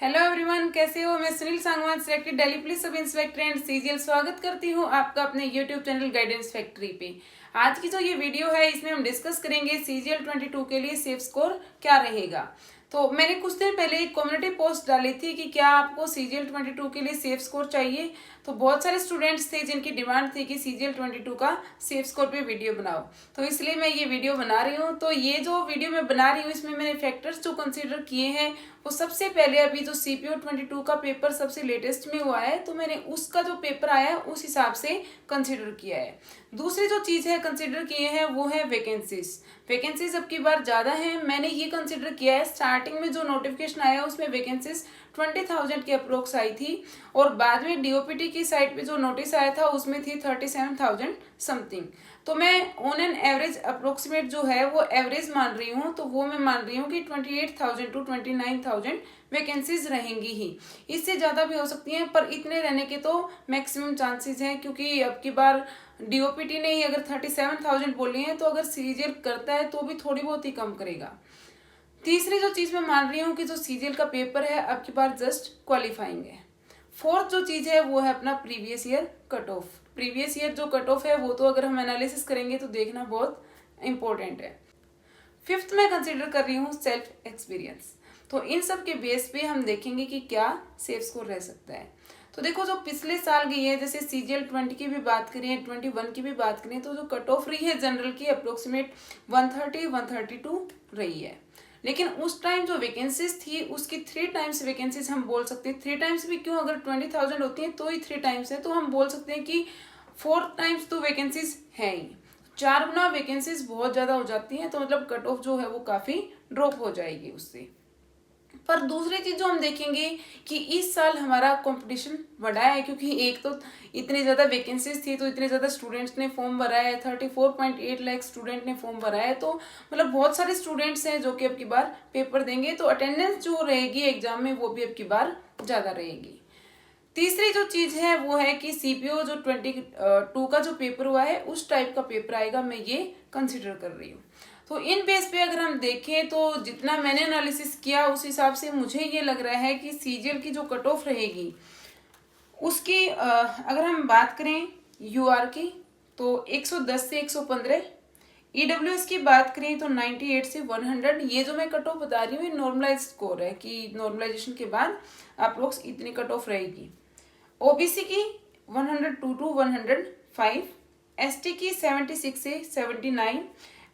Hello everyone, कैसे हो। मैं Sunil Sangwan, selected Delhi police sub inspector and CGL, स्वागत करती हूँ आपका अपने यूट्यूब चैनल गाइडेंस फैक्ट्री पे। आज की जो ये वीडियो है इसमें हम डिस्कस करेंगे सीजीएल 22 के लिए सेफ स्कोर क्या रहेगा। तो मैंने कुछ दिन पहले एक कम्युनिटी पोस्ट डाली थी कि क्या आपको सीजीएल 22 के लिए सेफ स्कोर चाहिए। तो बहुत सारे स्टूडेंट्स थे जिनकी डिमांड थी कि सीजीएल 22 का सेफ स्कोर पे वीडियो बनाओ, तो इसलिए मैं ये वीडियो बना रही हूँ। तो ये जो वीडियो मैं बना रही हूँ इसमें मैंने फैक्टर्स जो कंसीडर किए हैं वो सबसे पहले अभी जो सीपीओ 22 का पेपर सबसे लेटेस्ट में हुआ है तो मैंने उसका जो पेपर आया उस हिसाब से कंसीडर किया है। दूसरी जो चीज़ है कंसीडर किए हैं वो है वैकेंसीज अब की बार ज़्यादा है। मैंने ये कंसीडर किया है, स्टार्टिंग में जो नोटिफिकेशन आया उसमें वैकेंसीज 20,000 के अप्रोक्स आई थी और बाद में डीओपीटी की साइट पे जो नोटिस आया था उसमें थी 37,000 समथिंग। तो मैं ऑन एन एवरेज अप्रोक्सीमेट जो है वो एवरेज मान रही हूँ, तो वो मैं मान रही हूँ कि 28,000 टू 29,000 वैकेंसीज रहेंगी ही। इससे ज़्यादा भी हो सकती हैं पर इतने रहने के तो मैक्सिमम चांसेस हैं, क्योंकि अब की बार डीओपीटी ने ही अगर 37,000 बोली है तो अगर सीजीएल करता है तो भी थोड़ी बहुत ही कम करेगा। तीसरी जो चीज़ मैं मान रही हूँ कि जो सीजीएल का पेपर है अब की बार जस्ट क्वालिफाइंग है। फोर्थ जो चीज़ है वो है अपना previous year cut off. Previous year जो कट ऑफ है वो तो अगर हम एनालिसिस करेंगे तो देखना बहुत इंपॉर्टेंट है। फिफ्थ मैं कंसिडर कर रही हूँ सेल्फ एक्सपीरियंस। तो इन सब के बेस पे हम देखेंगे कि क्या सेफ स्कोर रह सकता है। तो देखो जो पिछले साल गई है, जैसे सीजीएल 20 की भी बात करें, 21 की भी बात करें, तो जो कट ऑफ रही है जनरल की अप्रोक्सीमेट 130-132 रही है। लेकिन उस टाइम जो वैकेंसीज थी उसकी 3 टाइम्स वैकेंसीज हम बोल सकते हैं। 3 टाइम्स भी क्यों, अगर 20,000 होती है तो ही 3 टाइम्स है, तो हम बोल सकते हैं कि 4 टाइम्स तो वैकेंसीज है ही। 4 गुना वैकेंसीज बहुत ज़्यादा हो जाती हैं, तो मतलब कट ऑफ जो है वो काफ़ी ड्रॉप हो जाएगी उससे। पर दूसरी चीज जो हम देखेंगे कि इस साल हमारा कंपटीशन बढ़ा है, क्योंकि एक तो इतनी ज़्यादा वैकेंसीज थी तो इतने ज़्यादा स्टूडेंट्स ने फॉर्म भरा है। 34.8 लाख स्टूडेंट ने फॉर्म भरा है, तो मतलब बहुत सारे स्टूडेंट्स हैं जो कि अब की बार पेपर देंगे, तो अटेंडेंस जो रहेगी एग्जाम में वो भी अब की बार ज़्यादा रहेगी। तीसरी जो चीज़ है वो है कि सीपीओ जो 22 का जो पेपर हुआ है उस टाइप का पेपर आएगा, मैं ये कंसिडर कर रही हूँ। तो इन बेस पे अगर हम देखें तो जितना मैंने एनालिसिस किया उस हिसाब से मुझे ये लग रहा है कि सीजीएल की जो कट ऑफ रहेगी उसकी अगर हम बात करें यूआर की तो 110 से 115, ईडब्ल्यूएस की बात करें तो 98 से 100। ये जो मैं कट ऑफ बता रही हूँ ये नॉर्मलाइज स्कोर है कि नॉर्मलाइजेशन के बाद अप्रोक्स इतनी कट ऑफ रहेगी। ओबीसी की 102 टू 105, एसटी की 76 से 79,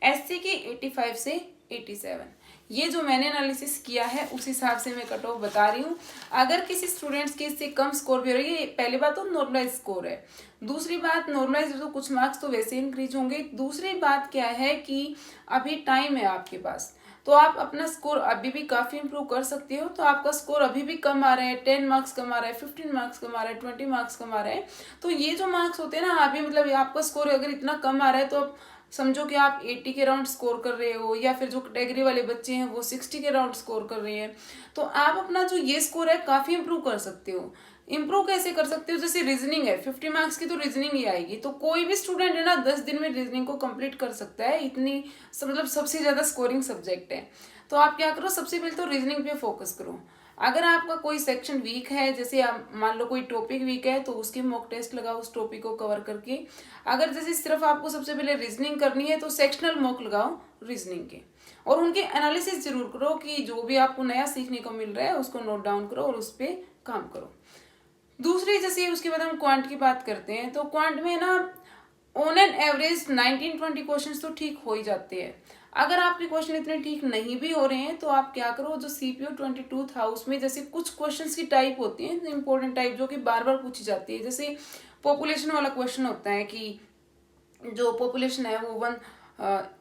एससी की 85 से 87। ये जो मैंने एनालिसिस किया है उस हिसाब से मैं कट ऑफ बता रही हूँ। अगर किसी स्टूडेंट्स के इससे कम स्कोर भी हो रही है, पहली बात तो नॉर्मलाइज स्कोर है, दूसरी बात नॉर्मलाइज तो कुछ मार्क्स तो वैसे इंक्रीज होंगे। दूसरी बात क्या है कि अभी टाइम है आपके पास, तो आप अपना स्कोर अभी भी काफ़ी इंप्रूव कर सकते हो। तो आपका स्कोर अभी भी कम आ रहा है, 10 मार्क्स कम आ रहा है, 15 मार्क्स कम आ रहा है, 20 मार्क्स कम आ रहा है, तो ये जो मार्क्स होते हैं ना अभी मतलब आपका स्कोर अगर इतना कम आ रहा है तो आप समझो कि आप 80 के राउंड स्कोर कर रहे हो, या फिर जो कैटेगरी वाले बच्चे हैं वो 60 के राउंड स्कोर कर रहे हैं, तो आप अपना जो ये स्कोर है काफ़ी इंप्रूव कर सकते हो। इंप्रूव कैसे कर सकते हो, जैसे रीजनिंग है 50 मार्क्स की तो रीजनिंग ही आएगी, तो कोई भी स्टूडेंट है ना 10 दिन में रीजनिंग को कंप्लीट कर सकता है, इतनी मतलब सबसे ज़्यादा स्कोरिंग सब्जेक्ट है। तो आप क्या करो, सबसे पहले तो रीजनिंग पे फोकस करो। अगर आपका कोई सेक्शन वीक है, जैसे आप मान लो कोई टॉपिक वीक है तो उसके मॉक टेस्ट लगाओ उस टॉपिक को कवर करके। अगर जैसे सिर्फ आपको सबसे पहले रीजनिंग करनी है तो सेक्शनल मॉक लगाओ रीजनिंग के, और उनके एनालिसिस जरूर करो कि जो भी आपको नया सीखने को मिल रहा है उसको नोट डाउन करो और उस पर काम करो। दूसरी जैसे उसके बाद हम क्वांट की बात करते हैं, तो क्वांट में ना ऑन एन एवरेज 19-20 क्वेश्चन तो ठीक हो ही जाते हैं। अगर आपके क्वेश्चन इतने ठीक नहीं भी हो रहे हैं तो आप क्या करो, जो सीपीओ 22 था उसमें जैसे कुछ क्वेश्चंस की टाइप होती है इंपॉर्टेंट टाइप जो कि बार बार पूछी जाती है। जैसे पॉपुलेशन वाला क्वेश्चन होता है कि जो पॉपुलेशन है वो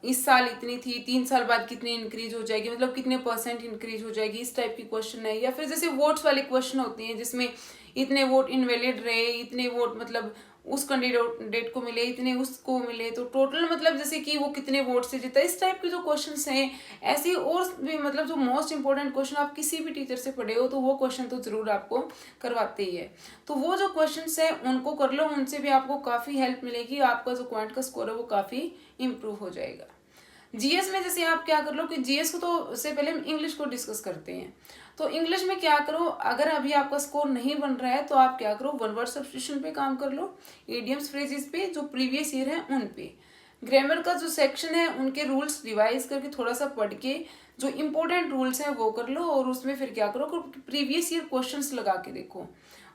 इस साल इतनी थी, 3 साल बाद कितनी इंक्रीज हो जाएगी, मतलब कितने % इंक्रीज हो जाएगी, इस टाइप की क्वेश्चन है। या फिर जैसे वोट्स वाले क्वेश्चन होते हैं जिसमें इतने वोट इनवैलिड रहे, इतने वोट मतलब उस कैंडिडेट को मिले, इतने उसको मिले, तो टोटल मतलब जैसे कि वो कितने वोट से जीता, इस टाइप के जो क्वेश्चंस हैं। ऐसे और भी मतलब जो मोस्ट इंपॉर्टेंट क्वेश्चन आप किसी भी टीचर से पढ़े हो तो वो क्वेश्चन तो जरूर आपको करवाते ही है। तो वो जो क्वेश्चंस हैं उनको कर लो, उनसे भी आपको काफ़ी हेल्प मिलेगी, आपका जो क्वांट का स्कोर है वो काफ़ी इंप्रूव हो जाएगा। जीएस में जैसे आप क्या कर लो कि जीएस को तो से पहले हम इंग्लिश को डिस्कस करते हैं। तो इंग्लिश में क्या करो, अगर अभी आपका स्कोर नहीं बन रहा है तो आप क्या करो, वन वर्ड सब्स्टिट्यूशन पे काम कर लो, इडियम्स फ्रेजेस पे जो प्रीवियस ईयर है उन पे। ग्रामर का जो सेक्शन है उनके रूल्स रिवाइज करके थोड़ा सा पढ़ के जो इम्पोर्टेंट रूल्स हैं वो कर लो, और उसमें फिर क्या करो, प्रीवियस ईयर क्वेश्चंस लगा के देखो,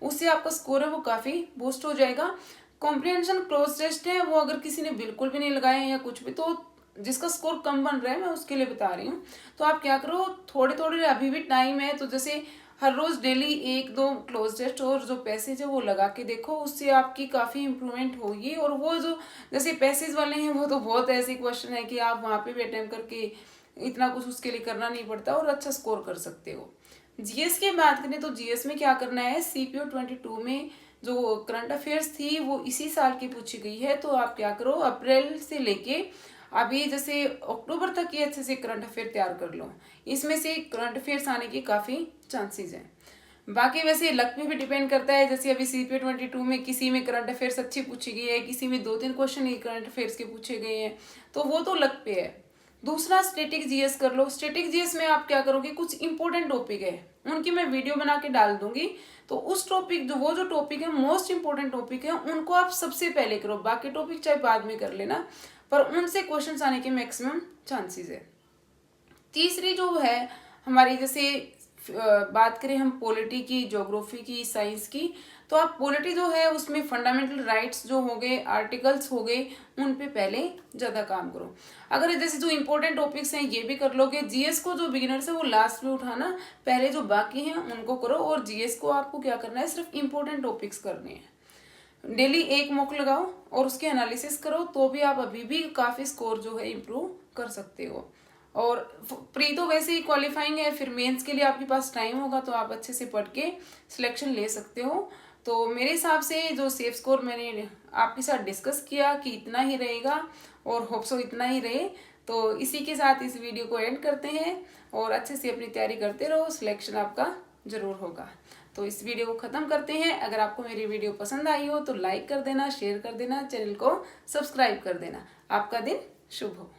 उससे आपका स्कोर है वो काफ़ी बूस्ट हो जाएगा। कॉम्प्रिहेंशन क्लोज टेस्ट है वो अगर किसी ने बिल्कुल भी नहीं लगाए हैं या कुछ भी, तो जिसका स्कोर कम बन रहा है मैं उसके लिए बता रही हूँ, तो आप क्या करो, थोड़े थोड़े अभी भी टाइम है तो जैसे हर रोज डेली 1-2 क्लोज टेस्ट और जो पैसेज है वो लगा के देखो, उससे आपकी काफ़ी इंप्रूवमेंट होगी। और वो जो जैसे पैसेज वाले हैं वो तो बहुत ऐसे क्वेश्चन है कि आप वहाँ पे भी अटेम्प्ट करके इतना कुछ उसके लिए करना नहीं पड़ता और अच्छा स्कोर कर सकते हो। जीएस की बात करें तो जीएस में क्या करना है, सीपीओ 22 में जो करंट अफेयर्स थी वो इसी साल की पूछी गई है, तो आप क्या करो, अप्रैल से लेके अभी जैसे अक्टूबर तक ये अच्छे से करंट अफेयर तैयार कर लो, इसमें से करंट अफेयर्स आने की काफ़ी चांसेस हैं। बाकी वैसे लक पे भी डिपेंड करता है, जैसे अभी सीपीओ 22 में किसी में करंट अफेयर्स अच्छी पूछी गई है, किसी में 2-3 क्वेश्चन ही करंट अफेयर्स के पूछे गए हैं, तो वो तो लक पे है। दूसरा स्टैटिक जीएस कर लो। स्टैटिक जीएस में आप क्या करोगे, कुछ इंपॉर्टेंट टॉपिक है उनकी मैं वीडियो बना के डाल दूंगी, तो उस टॉपिक जो टॉपिक है मोस्ट इंपॉर्टेंट टॉपिक है उनको आप सबसे पहले करो, बाकी टॉपिक चाहे बाद में कर लेना, पर उनसे क्वेश्चंस आने के मैक्सिमम चांसेस है। तीसरी जो है हमारी, जैसे बात करें हम पॉलिटी की, ज्योग्राफी की, साइंस की, तो आप पॉलिटी जो है उसमें फंडामेंटल राइट्स जो हो गए, आर्टिकल्स हो गए, उन पे पहले ज़्यादा काम करो। अगर जैसे जो इंपॉर्टेंट टॉपिक्स हैं ये भी कर लोगे, जीएस को जो बिगिनर्स है वो लास्ट में उठाना, पहले जो बाकी हैं उनको करो, और जीएस को आपको क्या करना है, सिर्फ इंपॉर्टेंट टॉपिक्स करने हैं। डेली एक मॉक लगाओ और उसके एनालिसिस करो, तो भी आप अभी भी काफ़ी स्कोर जो है इम्प्रूव कर सकते हो। और प्री तो वैसे ही क्वालिफाइंग है, फिर मेंस के लिए आपके पास टाइम होगा तो आप अच्छे से पढ़ के सिलेक्शन ले सकते हो। तो मेरे हिसाब से जो सेफ स्कोर मैंने आपके साथ डिस्कस किया कि इतना ही रहेगा, और होप सो इतना ही रहे, तो इसी के साथ इस वीडियो को एंड करते हैं, और अच्छे से अपनी तैयारी करते रहो, सिलेक्शन आपका ज़रूर होगा। तो इस वीडियो को ख़त्म करते हैं। अगर आपको मेरी वीडियो पसंद आई हो तो लाइक कर देना, शेयर कर देना, चैनल को सब्सक्राइब कर देना। आपका दिन शुभ हो।